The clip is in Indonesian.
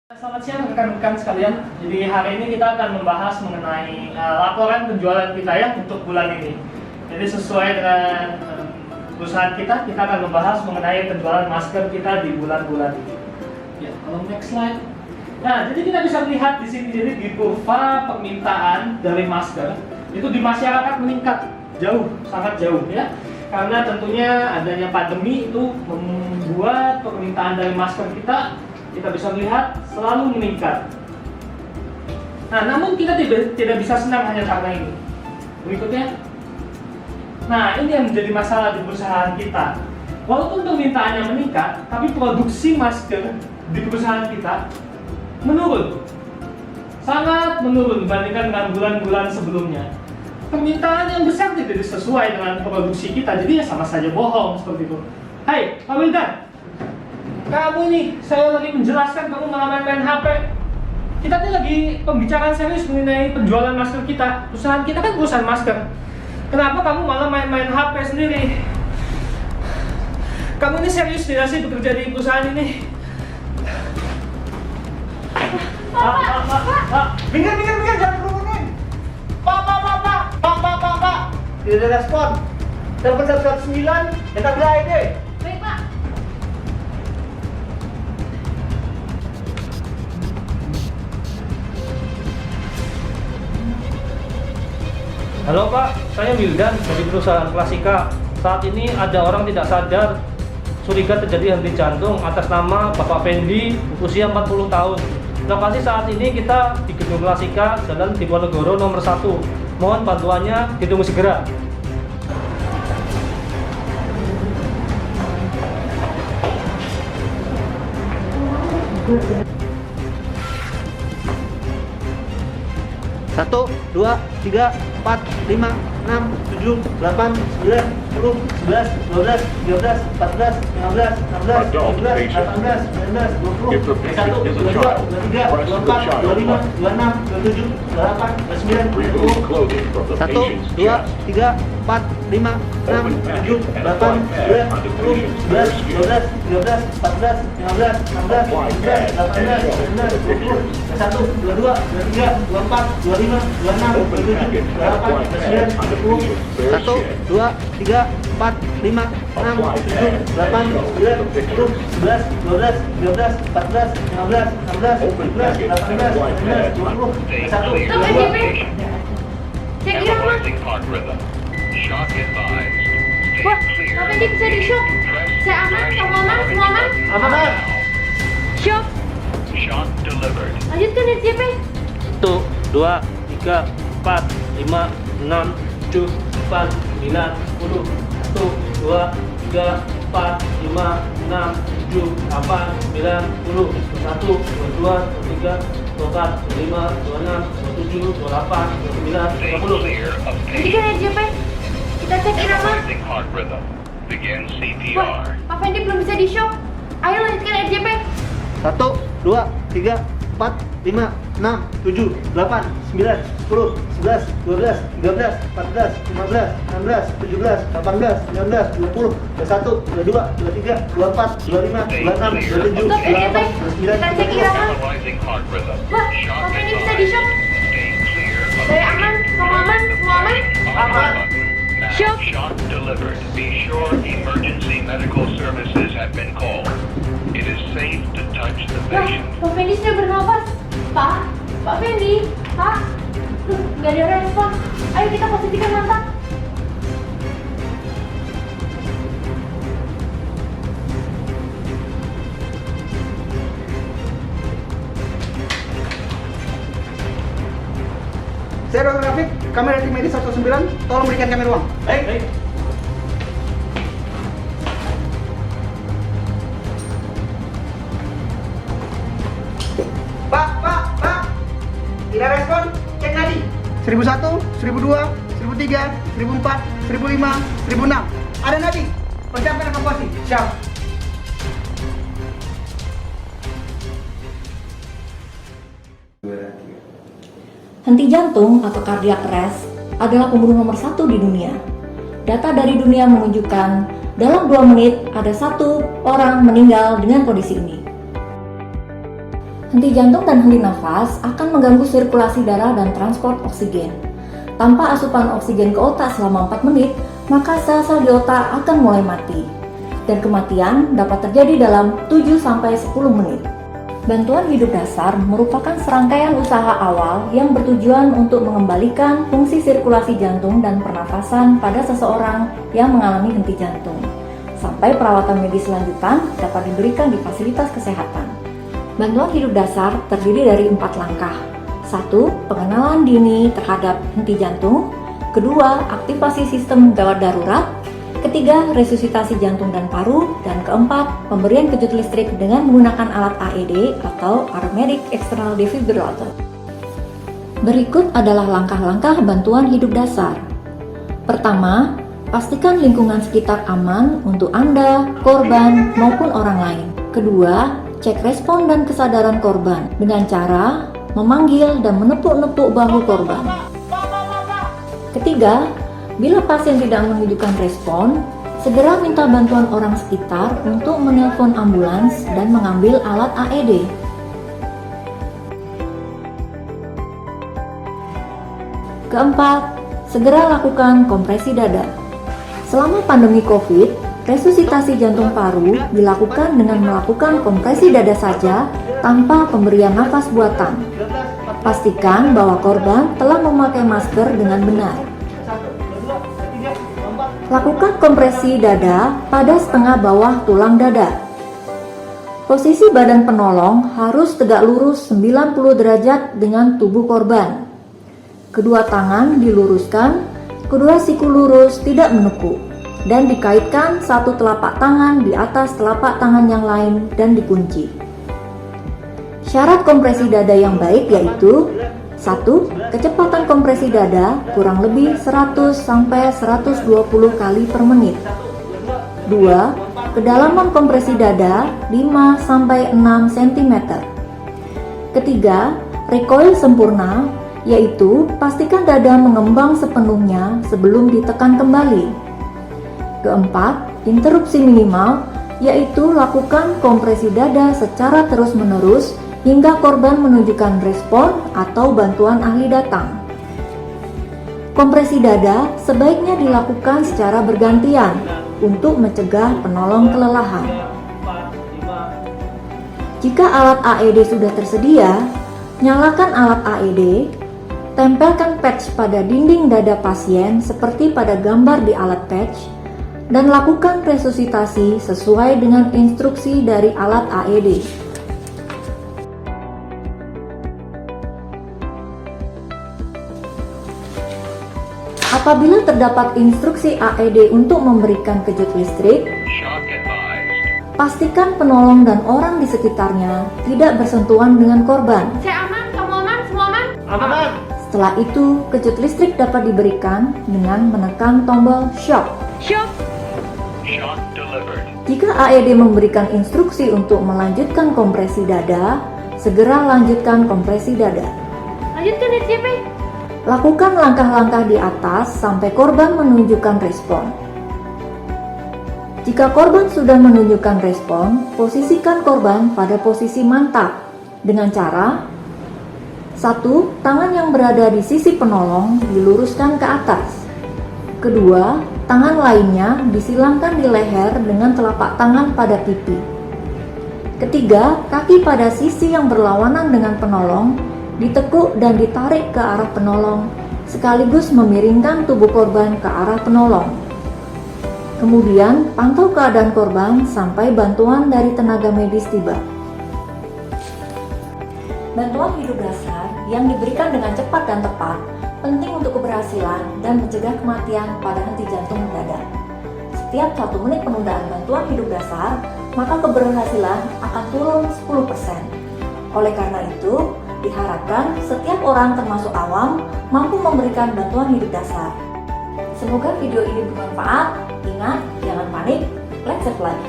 Selamat siang rekan-rekan sekalian. Jadi hari ini kita akan membahas mengenai laporan penjualan kita ya untuk bulan ini. Jadi sesuai dengan perusahaan kita akan membahas mengenai penjualan masker kita di bulan-bulan ini. Ya, kalau next slide. Nah, jadi kita bisa melihat di sini jadi di kurva permintaan dari masker itu di masyarakat meningkat jauh, sangat jauh ya. Karena tentunya adanya pandemi itu membuat permintaan dari masker kita bisa melihat selalu meningkat. Nah, namun kita tidak bisa senang hanya karena ini. Berikutnya. Nah, ini yang menjadi masalah di perusahaan kita. Walaupun permintaannya meningkat, tapi produksi masker di perusahaan kita menurun. Sangat menurun dibandingkan dengan bulan-bulan sebelumnya. Permintaan yang besar tidak sesuai dengan produksi kita, jadi ya sama saja bohong seperti itu. Hai, Pak Wildan. Kamu nih, saya lagi menjelaskan kamu malah main-main HP. Kita nih lagi pembicaraan serius mengenai penjualan masker kita. Perusahaan kita kan perusahaan masker. Kenapa kamu malah main-main HP sendiri? Kamu ini serius tidak sih bekerja di perusahaan ini? Minggir, jangan kerumunin. Pak. Tidak ada respon. Telepon 119, minta beli ID. Baik, Pak. Halo Pak, saya Wildan dari perusahaan Klasika. Saat ini ada orang tidak sadar, curiga terjadi henti jantung atas nama Bapak Fendi, usia 40 tahun. Lokasi saat ini kita di Gedung Klasika, Jalan Diponegoro nomor 1. Mohon bantuannya ditunggu segera. Satu, dua, tiga, empat, lima, enam, tujuh, delapan, sembilan, 10, 11, 12, 13, 14, 15, 16, 17, 18, 19, 20, 21, 22, 23, 24, 25, 26, 27, 28, 29, 30. Satu, dua, tiga, empat, lima, enam, tujuh, delapan, 9, 10, 11, 12, 13, 14, 15, 16, 17, 18, 19, 20, 21, 22, 23, 24, 25, 26, 27, 28, 29, 30. 1, 2, 3, 4, 5, 6, 7, 8, 9, 10, 11, 12, 13, 14, 15, 16, 17, 18, 19, 20, 21, 22. Cek irama. Wah, Pak Fendi bisa di shock. Saya aman, kamu aman, semua aman? Aman. Shock. Lanjutkan RJP. 1, 2, 3, 4, 5, 6, 7, 8, 9, 10. 1, 2, 3, 4, 5, 6, 7, 8, 9, 10. 1, 2, 3, 4, 5, 26, 27, 28, 29, 30. Lanjutkan RJP. Kita cek irama. Wah, Pak Fendi belum bisa di shock. Ayo lanjutkan RJP. 1, 2, 3, 4, 5, 6, 7, 8, 9, 10, 11, 12, 13, 14, 15, 16, 17, 18, 19, 20, 21, 22, 23, 24, 25, 26, 27, 28, 29, Kita cek irama. Wah, Pak Fendi bisa di shock. Saya aman, kamu aman, semua aman? Aman. Shock. Shock delivered. Be sure emergency medical services have been called. It is safe to touch the Wah, patient. Pak Fendi sudah bernafas. Pak Fendi, Pak. Tuh, nggak ada respon. Ayo kita posisikan mata. Saya Dr. Rafiq, kami dari tim medis 109, tolong berikan kami ruang. Baik. Pak. Tidak respon, cek nadi. 1001, 1002, 1003, 1004, 1005, 1006. Ada nadi. Persiapkan evakuasi. Siap. Henti jantung atau cardiac arrest adalah pembunuh nomor 1 di dunia. Data dari dunia menunjukkan dalam 2 menit ada 1 orang meninggal dengan kondisi ini. Henti jantung dan henti nafas akan mengganggu sirkulasi darah dan transport oksigen. Tanpa asupan oksigen ke otak selama 4 menit, maka sel-sel di otak akan mulai mati. Dan kematian dapat terjadi dalam 7-10 menit. Bantuan hidup dasar merupakan serangkaian usaha awal yang bertujuan untuk mengembalikan fungsi sirkulasi jantung dan pernafasan pada seseorang yang mengalami henti jantung, sampai perawatan medis lanjutan dapat diberikan di fasilitas kesehatan. Bantuan hidup dasar terdiri dari 4 langkah. 1. Pengenalan dini terhadap henti jantung. 2. Aktivasi sistem gawat darurat. 3. Resusitasi jantung dan paru. Dan 4. Pemberian kejut listrik dengan menggunakan alat AED atau Aromatic External Defibrillator. Berikut adalah langkah-langkah bantuan hidup dasar. Pertama, pastikan lingkungan sekitar aman untuk Anda, korban, maupun orang lain. Kedua, cek respon dan kesadaran korban dengan cara memanggil dan menepuk-nepuk bahu korban. Ketiga, bila pasien tidak menunjukkan respon, segera minta bantuan orang sekitar untuk menelpon ambulans dan mengambil alat AED. Keempat, segera lakukan kompresi dada. Selama pandemi COVID, resusitasi jantung paru dilakukan dengan melakukan kompresi dada saja tanpa pemberian nafas buatan. Pastikan bahwa korban telah memakai masker dengan benar. Lakukan kompresi dada pada setengah bawah tulang dada. Posisi badan penolong harus tegak lurus 90 derajat dengan tubuh korban. Kedua tangan diluruskan, kedua siku lurus tidak menekuk, dan dikaitkan satu telapak tangan di atas telapak tangan yang lain dan dikunci. Syarat kompresi dada yang baik yaitu 1. Kecepatan kompresi dada kurang lebih 100-120 kali per menit. 2. Kedalaman kompresi dada 5-6 cm. Ketiga, recoil sempurna, yaitu pastikan dada mengembang sepenuhnya sebelum ditekan kembali. Keempat, interupsi minimal, yaitu lakukan kompresi dada secara terus-menerus hingga korban menunjukkan respon atau bantuan ahli datang. Kompresi dada sebaiknya dilakukan secara bergantian untuk mencegah penolong kelelahan. Jika alat AED sudah tersedia, nyalakan alat AED, tempelkan patch pada dinding dada pasien seperti pada gambar di alat patch, dan lakukan resusitasi sesuai dengan instruksi dari alat AED. Apabila terdapat instruksi AED untuk memberikan kejut listrik, Shock advised. pastikan penolong dan orang di sekitarnya tidak bersentuhan dengan korban. Saya aman, kamu aman, semua aman? Aman. Setelah itu, kejut listrik dapat diberikan dengan menekan tombol shock. Shock. Shock delivered. Jika AED memberikan instruksi untuk melanjutkan kompresi dada, segera lanjutkan kompresi dada. Lanjutkan SCP. Lakukan langkah-langkah di atas sampai korban menunjukkan respon. Jika korban sudah menunjukkan respon, posisikan korban pada posisi mantap dengan cara 1. Tangan yang berada di sisi penolong diluruskan ke atas. Kedua, tangan lainnya disilangkan di leher dengan telapak tangan pada pipi. Ketiga, kaki pada sisi yang berlawanan dengan penolong ditekuk dan ditarik ke arah penolong, sekaligus memiringkan tubuh korban ke arah penolong. Kemudian, pantau keadaan korban sampai bantuan dari tenaga medis tiba. Bantuan hidup dasar yang diberikan dengan cepat dan tepat penting untuk keberhasilan dan mencegah kematian pada henti jantung mendadak. Setiap 1 menit penundaan bantuan hidup dasar, maka keberhasilan akan turun 10%. Oleh karena itu, diharapkan setiap orang termasuk awam mampu memberikan bantuan hidup dasar. Semoga video ini bermanfaat. Ingat, jangan panik, let's save life.